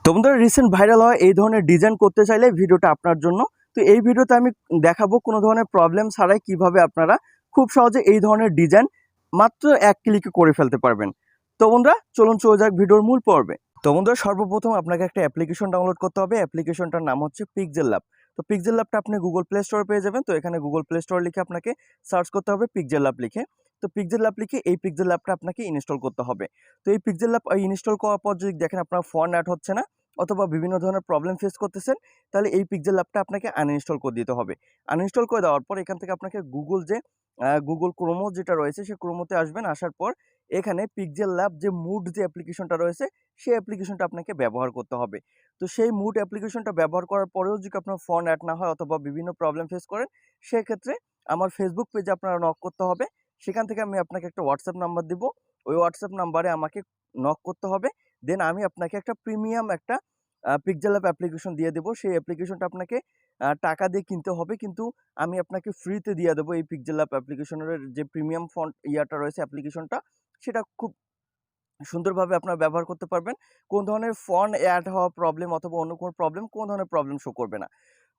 তো বন্ধুরা recent viral হয় এই ধরনের ডিজাইন করতে চাইলে ভিডিওটা আপনার জন্য। তো এই ভিডিওতে আমি দেখাবো কোনো ধরনের প্রবলেম ছাড়াই কিভাবে আপনারা খুব সহজে এই ধরনের ডিজাইন মাত্র এক ক্লিকে করে ফেলতে পারবেন। তো বন্ধুরা চলুন চলে যাক ভিডিওর মূল পর্বে। তো বন্ধুরা সর্বপ্রথম আপনাকে একটা অ্যাপ্লিকেশন ডাউনলোড করতে হবে। অ্যাপ্লিকেশনটার নাম হচ্ছে পিক্সেল ল্যাব। তো পিক্সেল ল্যাবটা আপনি গুগল প্লে স্টোরে পেয়ে যাবেন। তো এখানে গুগল প্লে স্টোর লিখে আপনাকে সার্চ করতে হবে পিক্সেল ল্যাব লিখে। তো পিক্সেল ল্যাব লিখে এই পিক্সেল ল্যাবটা আপনাকে ইনস্টল করতে হবে। তো এই পিক্সেল ল্যাব ইনস্টল করার পর যদি দেখেন আপনার ফন্ট অ্যাড হচ্ছে না অথবা বিভিন্ন ধরনের প্রবলেম ফেস করতেছেন, তাহলে এই পিক্সেল ল্যাবটা আপনাকে আনইনস্টল করে দিতে হবে। আনইনস্টল করে দেওয়ার পর এখান থেকে আপনাকে গুগল ক্রোমো যেটা রয়েছে সেই ক্রোমোতে আসবেন। আসার পর এখানে পিক্সেল ল্যাব যে মুড যে অ্যাপ্লিকেশনটা রয়েছে সেই অ্যাপ্লিকেশনটা আপনাকে ব্যবহার করতে হবে। তো সেই মুড অ্যাপ্লিকেশনটা ব্যবহার করার পরেও যদি আপনার ফন্ট অ্যাড না হয় অথবা বিভিন্ন প্রবলেম ফেস করেন, সেক্ষেত্রে আমার ফেসবুক পেজে আপনারা নক করতে হবে। সেখান থেকে আমি আপনাকে একটা হোয়াটসঅ্যাপ নাম্বার দিব। ওই হোয়াটসঅ্যাপ নাম্বারে আমাকে নক করতে হবে। দেন আমি আপনাকে একটা প্রিমিয়াম একটা পিক্সেল ল্যাব অ্যাপ্লিকেশন দিয়ে দেবো। সেই অ্যাপ্লিকেশনটা আপনাকে টাকা দিয়ে কিনতে হবে, কিন্তু আমি আপনাকে ফ্রিতে দিয়ে দেবো। এই পিক্সেল ল্যাব অ্যাপ্লিকেশনের যে প্রিমিয়াম ফন্ট ইয়াটা রয়েছে অ্যাপ্লিকেশনটা, সেটা খুব সুন্দরভাবে আপনারা ব্যবহার করতে পারবেন। কোন ধরনের ফন্ট অ্যাড হওয়া প্রবলেম অথবা অন্য কোনো প্রবলেম, কোন ধরনের প্রবলেম শো করবে না।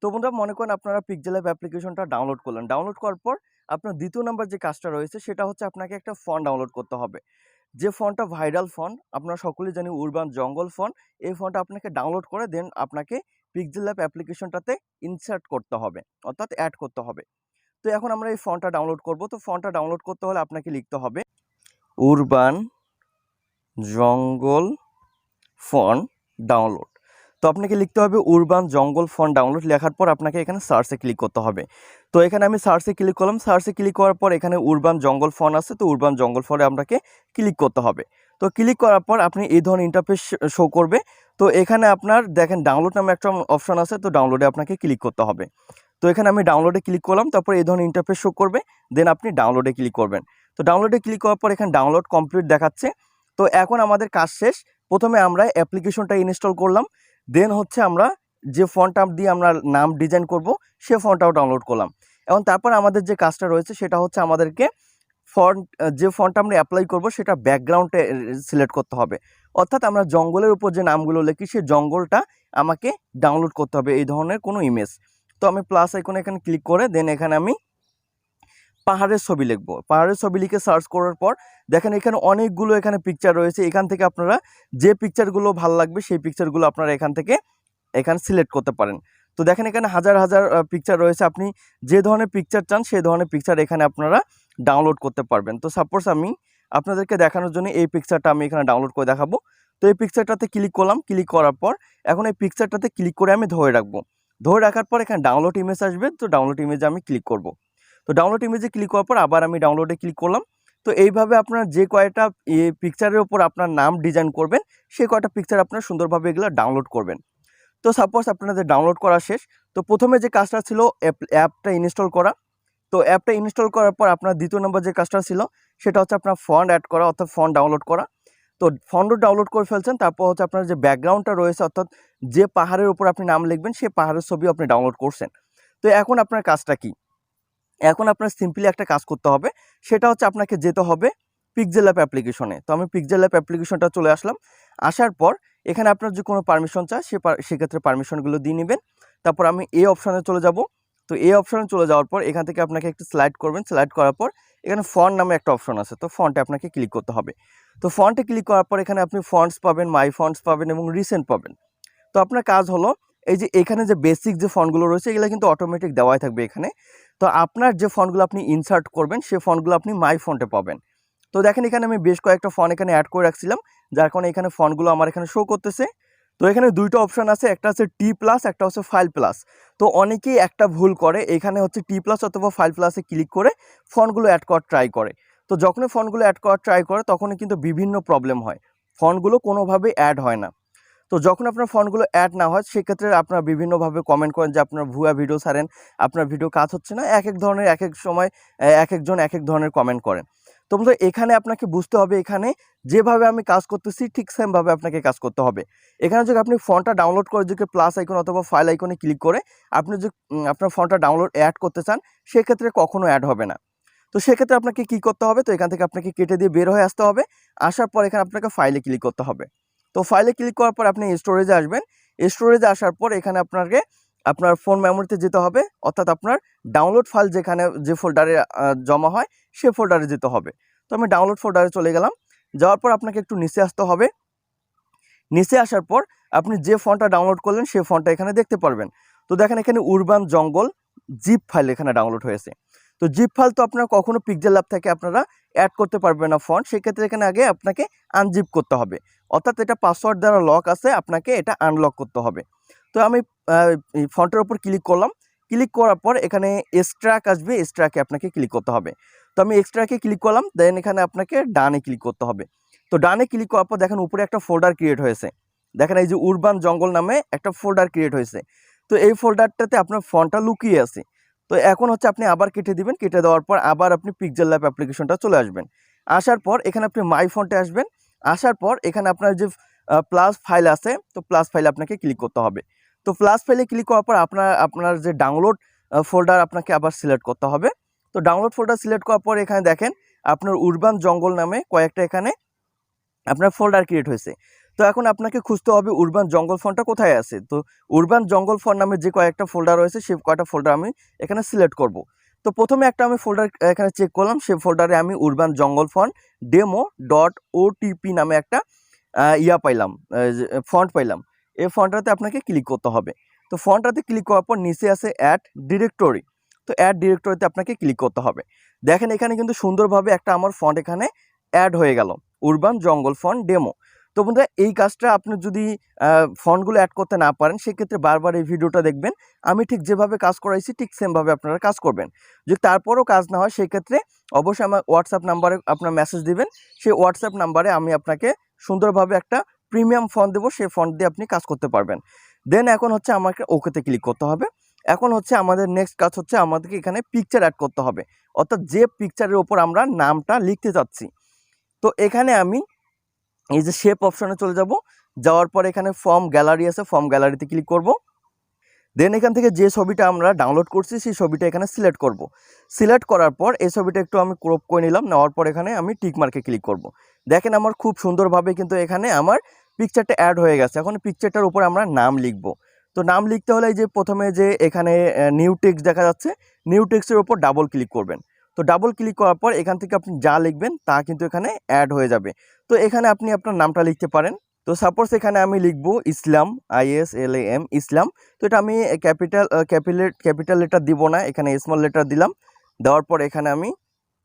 তো বন্ধুরা মনে করেন আপনারা পিক্সেল ল্যাব অ্যাপ্লিকেশনটা ডাউনলোড করলেন। ডাউনলোড করার পর আপনার দ্বিতীয় নাম্বার যে কাজটা রয়েছে সেটা হচ্ছে আপনাকে একটা ফন্ট ডাউনলোড করতে হবে। যে ফন্টটা ভাইরাল ফন্ট, আপনারা সকলেই জানি উরবান জঙ্গল ফন্ট। এই ফন্টটা আপনাকে ডাউনলোড করে দেন আপনাকে পিক্সেল ল্যাব অ্যাপ্লিকেশনটাতে ইনসার্ট করতে হবে, অর্থাৎ অ্যাড করতে হবে। তো এখন আমরা এই ফন্টটা ডাউনলোড করব। তো ফন্টটা ডাউনলোড করতে হলে আপনাকে লিখতে হবে উরবান জঙ্গল ফন্ট ডাউনলোড। তো আপনাকে লিখতে হবে উরবান জঙ্গল ফন্ট ডাউনলোড। লেখার পর আপনাকে এখানে সার্চে ক্লিক করতে হবে। তো এখানে আমি সার্চে ক্লিক করলাম। সার্চে ক্লিক করার পর এখানে উরবান জঙ্গল ফন্ট আছে। তো উরবান জঙ্গল ফন্টে আপনাকে ক্লিক করতে হবে। তো ক্লিক করার পর আপনি এই ধরনের ইন্টারফেস শো করবে। তো এখানে আপনার দেখেন ডাউনলোড নামে একটা অপশন আছে। তো ডাউনলোডে আপনাকে ক্লিক করতে হবে। তো এখানে আমি ডাউনলোডে ক্লিক করলাম। তারপর এই ধরনের ইন্টারফেস শো করবে। দেন আপনি ডাউনলোডে ক্লিক করবেন। তো ডাউনলোডে ক্লিক করার পর এখানে ডাউনলোড কমপ্লিট দেখাচ্ছে। তো এখন আমাদের কাজ শেষ। প্রথমে আমরা অ্যাপ্লিকেশনটা ইনস্টল করলাম। দেন হচ্ছে আমরা যে ফন্টটা দিয়ে আমরা নাম ডিজাইন করব সে ফন্টটাও ডাউনলোড করলাম। এখন তারপর আমাদের যে কাজটা রয়েছে সেটা হচ্ছে আমাদেরকে যে ফন্টটা আমরা অ্যাপ্লাই করব সেটা ব্যাকগ্রাউন্ডে সিলেক্ট করতে হবে। অর্থাৎ আমরা জঙ্গলের উপর যে নামগুলো লিখি সেই জঙ্গলটা আমাকে ডাউনলোড করতে হবে, এই ধরনের কোনো ইমেজ। তো আমি প্লাস আইকনে এখানে ক্লিক করে দেন এখানে আমি পাহাড়ের ছবি লিখবো। পাহাড়ের ছবি লিখে সার্চ করার পর দেখেন এখানে অনেকগুলো এখানে পিকচার রয়েছে। এখান থেকে আপনারা যে পিকচারগুলো ভালো লাগবে সেই পিকচারগুলো আপনারা এখানে সিলেক্ট করতে পারেন। তো দেখেন এখানে হাজার হাজার পিকচার রয়েছে। আপনি যে ধরনের পিকচার চান সেই ধরনের পিকচার এখানে আপনারা ডাউনলোড করতে পারবেন। তো সাপোজ আমি আপনাদেরকে দেখানোর জন্য এই পিকচারটা আমি এখানে ডাউনলোড করে দেখাবো। তো এই পিকচারটাতে ক্লিক করলাম। ক্লিক করার পর এখন এই পিকচারটাতে ক্লিক করে আমি ধরে রাখবো। ধরে রাখার পর এখানে ডাউনলোড ইমেজ আসবে। তো ডাউনলোড ইমেজে আমি ক্লিক করব। তো ডাউনলোড ইমেজে ক্লিক করার পর আবার আমি ডাউনলোডে ক্লিক করলাম। তো এইভাবে আপনারা যে কয়টা পিকচারের ওপর আপনার নাম ডিজাইন করবেন সেই কয়টা পিকচার আপনারা সুন্দরভাবে এগুলো ডাউনলোড করবেন। তো সাপোজ আপনাদের ডাউনলোড করা শেষ। তো প্রথমে যে কাজটা ছিল অ্যাপটা ইনস্টল করা। তো অ্যাপটা ইনস্টল করার পর আপনার দ্বিতীয় নম্বর যে কাজটা ছিল সেটা হচ্ছে আপনার ফন্ট অ্যাড করা, অর্থাৎ ফন্ট ডাউনলোড করা। তো ফন্টও ডাউনলোড করে ফেলছেন। তারপর হচ্ছে আপনার যে ব্যাকগ্রাউন্ডটা রয়েছে, অর্থাৎ যে পাহাড়ের উপর আপনি নাম লিখবেন সেই পাহাড়ের ছবিও আপনি ডাউনলোড করছেন। তো এখন আপনার কাজটা কি? এখন আপনার সিম্পলি একটা কাজ করতে হবে। সেটা হচ্ছে আপনাকে যেতে হবে পিক্সেল ল্যাব অ্যাপ্লিকেশনে। তো আমি পিক্সেল ল্যাব অ্যাপ্লিকেশনটা চলে আসলাম। আসার পর এখানে আপনার যে কোনো পারমিশন চায় সেক্ষেত্রে পারমিশনগুলো দিয়ে নেবেন। তারপর আমি এই অপশানে চলে যাব। তো এই অপশানে চলে যাওয়ার পর এখান থেকে আপনাকে একটু স্লাইড করবেন। স্লাইড করার পর এখানে ফন্ট নামে একটা অপশন আছে। তো ফন্টে আপনাকে ক্লিক করতে হবে। তো ফন্টে ক্লিক করার পর এখানে আপনি ফন্টস পাবেন, মাই ফন্টস পাবেন এবং রিসেন্ট পাবেন। তো আপনার কাজ হলো এই যে এখানে যে বেসিক যে ফন্টগুলো রয়েছে এগুলো কিন্তু অটোমেটিক দেওয়াই থাকবে এখানে। তো আপনার যে ফন্টগুলো আপনি ইনসার্ট করবেন সেই ফন্টগুলো আপনি মাই ফন্টে পাবেন। তো দেখেন এখানে আমি বেশ কয়েকটা ফন্ট এখানে অ্যাড করে রাখছিলাম, যার কারণে এখানে ফন্টগুলো আমার এখানে শো করতেছে। তো এখানে দুইটা অপশন আছে, একটা হচ্ছে টি প্লাস, একটা হচ্ছে ফাইল প্লাস। তো অনেকেই একটা ভুল করে, এখানে হচ্ছে টি প্লাস অথবা ফাইল প্লাসে ক্লিক করে ফন্টগুলো অ্যাড করার ট্রাই করে। তো যখনই ফন্টগুলো অ্যাড করার ট্রাই করে তখনই কিন্তু বিভিন্ন প্রবলেম হয়, ফন্টগুলো কোনোভাবেই অ্যাড হয় না। তো যখন আপনার ফন্টগুলো অ্যাড না হয় সেক্ষেত্রে আপনারা বিভিন্নভাবে কমেন্ট করেন যে আপনার ভুয়া ভিডিও ছাড়েন, আপনার ভিডিও কাজ হচ্ছে না। এক এক ধরনের এক এক সময় এক একজন এক এক ধরনের কমেন্ট করেন। তো বন্ধুরা এখানে আপনাকে বুঝতে হবে, এখানে যেভাবে আমি কাজ করতেছি ঠিক সেমভাবে আপনাকে কাজ করতে হবে। এখানে যদি আপনি ফন্টটা ডাউনলোড করে যদি প্লাস আইকন অথবা ফাইল আইকনে ক্লিক করে আপনি যদি আপনার ফন্টটা ডাউনলোড অ্যাড করতে চান সেক্ষেত্রে কখনো অ্যাড হবে না। তো সেক্ষেত্রে আপনাকে কি করতে হবে? তো এখান থেকে আপনাকে কেটে দিয়ে বের হয়ে আসতে হবে। আসার পর এখানে আপনাকে ফাইলে ক্লিক করতে হবে। তো তো ফাইলে ক্লিক করার পর আপনি স্টোরেজে আসবেন। স্টোরেজে আসার পর এখানে আপনাকে আপনার ফোন মেমোরিতে যেতে হবে, অর্থাৎ আপনার ডাউনলোড ফাইল যেখানে যে ফোল্ডারে জমা হয় সে ফোল্ডারে যেতে হবে। তো আমি ডাউনলোড ফোল্ডারে চলে গেলাম। যাওয়ার পর আপনাকে একটু নিচে আসতে হবে। নিচে আসার পর আপনি যে ফন্টটা ডাউনলোড করলেন সেই ফন্টটা এখানে দেখতে পারবেন। তো দেখেন এখানে উরবান জঙ্গল জিপ ফাইল এখানে ডাউনলোড হয়েছে। তো জিপ ফাইল তো আপনারা কখনো পিক্সেলল্যাব থেকে আপনারা অ্যাড করতে পারবেন না ফন্ট, সেক্ষেত্রে এখানে আগে আপনাকে আনজিপ করতে হবে, অর্থাৎ এটা পাসওয়ার্ড দ্বারা লক আছে, আপনাকে এটা আনলক করতে হবে। তো আমি এই ফন্টের উপর ক্লিক করলাম। ক্লিক করার পর এখানে এক্সট্রাক আসবে, এক্সট্রাকে আপনাকে ক্লিক করতে হবে। তো আমি এক্সট্রাকে ক্লিক করলাম, দেন এখানে আপনাকে ডানে ক্লিক করতে হবে। তো ডানে ক্লিক করার পর দেখেন উপরে একটা ফোল্ডার ক্রিয়েট হয়েছে। দেখেন এই যে উরবান জঙ্গল নামে একটা ফোল্ডার ক্রিয়েট হয়েছে। তো এই ফোল্ডারটাতে আপনার ফন্টটা লুকিয়ে আছে। তো এখন হচ্ছে আপনি আবার কেটে দিবেন, কেটে দেওয়ার পর আবার আপনি পিক্সেলল্যাব অ্যাপ্লিকেশনটা চলে আসবেন। আসার পর এখানে আপনি মাই ফন্টে আসবেন। আসার পর এখানে আপনার যে প্লাস ফাইল আছে, তো প্লাস ফাইলে আপনাকে ক্লিক করতে হবে। তো প্লাস ফাইলে ক্লিক করার পর আপনার যে ডাউনলোড ফোল্ডার আপনাকে আবার সিলেক্ট করতে হবে। তো ডাউনলোড ফোল্ডার সিলেক্ট করার পর এখানে দেখেন আপনার উরবান জঙ্গল নামে কয়েকটা এখানে আপনার ফোল্ডার ক্রিয়েট হয়েছে। তো এখন আপনাকে খুঁজতে হবে উরবান জঙ্গল ফন্টটা কোথায় আছে। তো উরবান জঙ্গল ফন্ট নামে যে কয়েকটা ফোল্ডার রয়েছে সেই কয়েকটা ফোল্ডার আমি এখানে সিলেক্ট করব। তো প্রথমে একটা আমি ফোল্ডার এখানে চেক করলাম, সেই ফোল্ডারে আমি উরবান জঙ্গল ফন্ট demo.otp নামে একটা পাইলাম, ফন্ট পাইলাম। এই ফন্টটাতে আপনাকে ক্লিক করতে হবে। তো ফন্টটাতে ক্লিক করার পর নিচে আছে অ্যাড ডিরেক্টরি। তো অ্যাড ডিরেক্টরিতে আপনাকে ক্লিক করতে হবে। দেখেন এখানে কিন্তু সুন্দরভাবে একটা আমার ফন্ট এখানে অ্যাড হয়ে গেল, উরবান জঙ্গল ফন্ট ডেমো। তো বন্ধুরা এই কাজটা আপনি যদি ফন্টগুলো অ্যাড করতে না পারেন সেক্ষেত্রে বারবার এই ভিডিওটা দেখবেন। আমি ঠিক যেভাবে কাজ করাইছি ঠিক সেমভাবে আপনারা কাজ করবেন। যদি তারপরও কাজ না হয় সেক্ষেত্রে অবশ্যই আমার হোয়াটসঅ্যাপ নাম্বারে আপনার মেসেজ দিবেন। সেই হোয়াটসঅ্যাপ নাম্বারে আমি আপনাকে সুন্দরভাবে একটা প্রিমিয়াম ফন্ট দেবো, সেই ফন্ট দিয়ে আপনি কাজ করতে পারবেন। দেন এখন হচ্ছে আমাকে ওকেতে ক্লিক করতে হবে। এখন হচ্ছে আমাদের নেক্সট কাজ হচ্ছে আমাদেরকে এখানে পিকচার অ্যাড করতে হবে, অর্থাৎ যে পিকচারের ওপর আমরা নামটা লিখতে চাচ্ছি। তো এখানে আমি এই যে শেপ অপশনে চলে যাব। যাওয়ার পর এখানে ফর্ম গ্যালারি আছে, ফর্ম গ্যালারিতে ক্লিক করব। দেন এখান থেকে যে ছবিটা আমরা ডাউনলোড করছি সেই ছবিটা এখানে সিলেক্ট করব। সিলেক্ট করার পর এই ছবিটা একটু আমি ক্রপ করে নিলাম, নেওয়ার পর এখানে আমি টিক মার্কে ক্লিক করব। দেখেন আমার খুব সুন্দরভাবে কিন্তু এখানে আমার পিকচারটা অ্যাড হয়ে গেছে। এখন পিকচারটার উপর আমরা নাম লিখব। তো নাম লিখতে হলে এই যে প্রথমে যে এখানে নিউ টেক্সট দেখা যাচ্ছে, নিউ টেক্সটের উপর ডাবল ক্লিক করবেন। তো ডাবল ক্লিক করার পর এখান থেকে আপনি যা লিখবেন তা কিন্তু এখানে অ্যাড হয়ে যাবে। তো এখানে আপনি আপনার নামটা লিখতে পারেন। তো সাপোজ এখানে আমি লিখব ইসলাম, ISLAM ইসলাম। তো এটা আমি ক্যাপিটাল লেটার দিব না, এখানে স্মল লেটার দিলাম। দেওয়ার পর এখানে আমি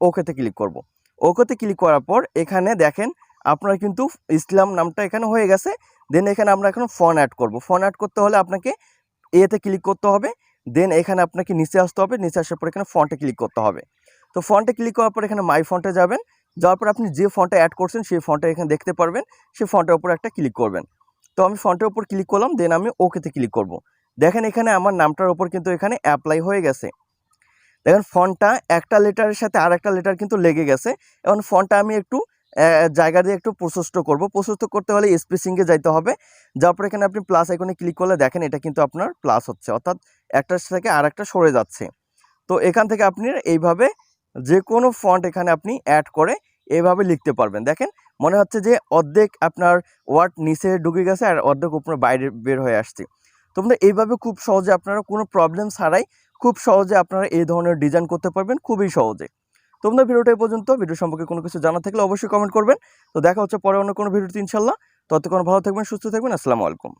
ওকেতে ক্লিক করব। ওকেতে ক্লিক করার পর এখানে দেখেন আপনার কিন্তু ইসলাম নামটা এখানে হয়ে গেছে। দেন এখানে আমরা এখন ফন্ট অ্যাড করব। ফন্ট অ্যাড করতে হলে আপনাকে এতে ক্লিক করতে হবে। দেন এখানে আপনাকে নিচে আসতে হবে, নিচে আসার পর এখানে ফন্টে ক্লিক করতে হবে। তো ফন্টে ক্লিক করার পর এখানে মাই ফন্টে যাবেন। যাওয়ার পর আপনি যে ফন্টে অ্যাড করছেন সেই ফন্টে এখানে দেখতে পারবেন, সেই ফন্টের উপর একটা ক্লিক করবেন। তো আমি ফন্টের উপর ক্লিক করলাম, দেন আমি ওকেতে ক্লিক করব। দেখেন এখানে আমার নামটার উপর কিন্তু এখানে অ্যাপ্লাই হয়ে গেছে। দেখেন ফন্টটা একটা লেটারের সাথে আর একটা লেটার কিন্তু লেগে গেছে। এখন ফন্টটা আমি একটু জায়গা দিয়ে একটু প্রশস্ত করব। প্রশস্ত করতে হলে স্পেসিংয়ে যাইতে হবে। যাওয়ার পর এখানে আপনি প্লাস আইকনে ক্লিক করলে দেখেন এটা কিন্তু আপনার প্লাস হচ্ছে, অর্থাৎ একটার থেকে আর একটা সরে যাচ্ছে। তো এখান থেকে আপনি এইভাবে যে কোনো ফন্ট এখানে আপনি অ্যাড করে এইভাবে লিখতে পারবেন। দেখেন মনে হচ্ছে যে অর্ধেক আপনার ওয়ার্ড নিচে ঢুকে গেছে আর অর্ধেক উপরে বাইরে বের হয়ে আসছে। তোমরা এইভাবে খুব সহজে আপনারা কোনো প্রবলেম ছাড়াই খুব সহজে আপনারা এই ধরনের ডিজাইন করতে পারবেন, খুবই সহজে। তোমরা ভিডিওটা এই পর্যন্ত। ভিডিও সম্পর্কে কোনো কিছু জানা থাকলে অবশ্যই কমেন্ট করবেন। তো দেখা হচ্ছে পরে অন্য কোনো ভিডিওতে ইনশাল্লাহ। ততক্ষণ ভালো থাকবেন, সুস্থ থাকবেন। আসসালামু আলাইকুম।